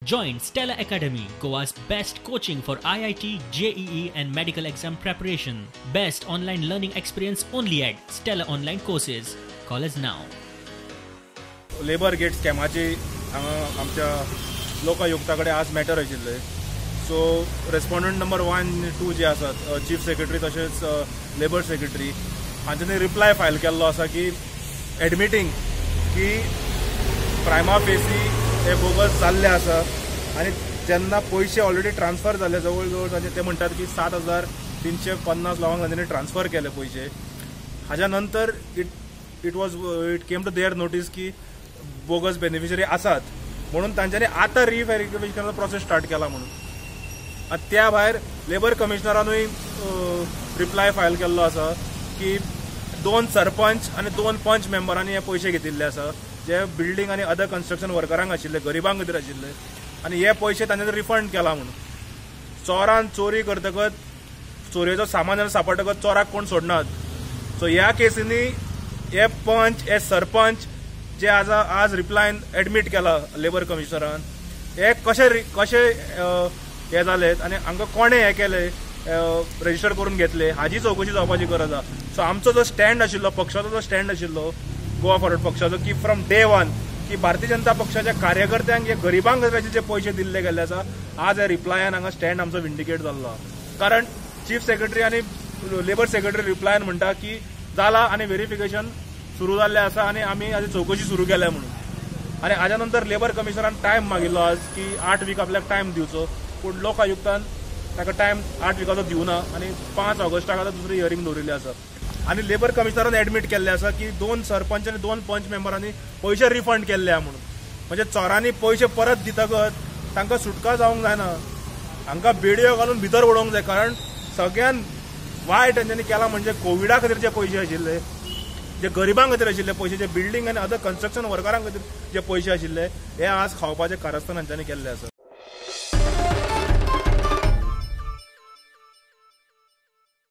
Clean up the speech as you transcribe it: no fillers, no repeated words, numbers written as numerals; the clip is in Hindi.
Join Stella Academy, Goa's best coaching for IIT, JEE and medical exam preparation. Best online learning experience only at Stella Online Courses. Call us now. Labour gate स्कॅमाची आमच्या लोकायुक्ताकडे आज मॅटर आशिल्ले. सो रेस्पोंडंट नंबर 1, 2 जे आसात चीफ सेक्रेटरी तशेंच लेबर सेक्रेटरी हांच्यांनी रिप्लाय फायल केल्लो आसा की एडमिटींग की प्रायमा फेसी हे बोगस जाल्ले आसा आनी जेन्ना पयशे ऑलरेडी ट्रान्सफर जाले जवळ जवळ तांचे ते म्हणटात की 7,350 लोकांक तांच्यांनी ट्रान्सफर केले पयशे. हाज्या नंतर it came to their notice की बोगस बेनिफिशरी आसात म्हणून तांच्यांनी आतां रिव्हेरिफिकेशनाचो प्रोसेस स्टार्ट केला म्हणून. आनी त्या भायर लेबर कमिशनरानूय रिप्लाय फायल केल्लो आसा की 2 सरपंच आनी 2 पंच मेंबरांनी हे पयशे घेतिल्ले आसा जे बिल्डींग आनी अदर कन्स्ट्रक्शन वर्करांक आशिल्ले, गरिबांक खातीर आशिल्ले आनी हे पयशे तांच्यांनी रिफंड केला म्हणून. चोरान चोरी करतकच चोरयेचो सामान सांपडटकच चोराक कोण सोडनात. सो ह्या केसींनी हे पंच हे सरपंच जे आज रिप्लायन एडमीट केला लेबर कमिशनरान हे कशे हे जालेत आनी हांकां कोणे हे केले रजिस्टर करून घेतले हाजी चौकशी जावपाची गरज आसा. सो आमचो जो स्टँड आशिल्लो पक्षाचो जो स्टँड आशिल्लो गोवा फॉरवर्ड पक्षाचो की फ्रॉम डे 1 की भारतीय जनता पक्षाच्या कार्यकर्त्यांक हे गरिबांक जे पयशे दिल्ले गेल्ले आसा आज हे रिप्लायन हांगा स्टँड आमचो विंडिकेट जाल्लो. कारण चीफ सेक्रेटरी आनी लेबर सेक्रेटरी रिप्लायन म्हणटा की जाला आनी व्हेरिफिकेशन सुरू जाल्लें आसा आनी आमी हाजी चौकशी सुरू केल्या म्हणून. आनी हाज्या नंतर लेबर कमिशनरान टायम मागिल्लो आज की 8 वीक आपल्याक टायम दिवचो पूण लोकायुक्तान ताका टायम 8 विकाचो दिवना आनी 5 ऑगस्टाक आतां दुसरी हियरींग दवरिल्ली आसा. आनी लेबर कमिशनरान एडमीट केल्ले आसा की 2 सरपंच आनी 2 पंच मेंबरांनी पयशे रिफंड केल्ले आहा म्हणून. म्हणजे चोरांनी पयशे परत दितकच तांकां सुटका जावंक जायना, हांकां बेडयो घालून भितर उडोवंक जाय. कारण सगळ्यान वायट तांच्यांनी केलां म्हणजे कोविडा खातीर जे पयशे आशिल्ले, जे गरिबांक खातीर आशिल्ले पयशे, जे बिल्डींग आनी अदर कन्स्ट्रक्शन वर्करांक खातीर जे पयशे आशिल्ले हे आज खावपाचे कारस्थान हांच्यांनी केल्ले आसा.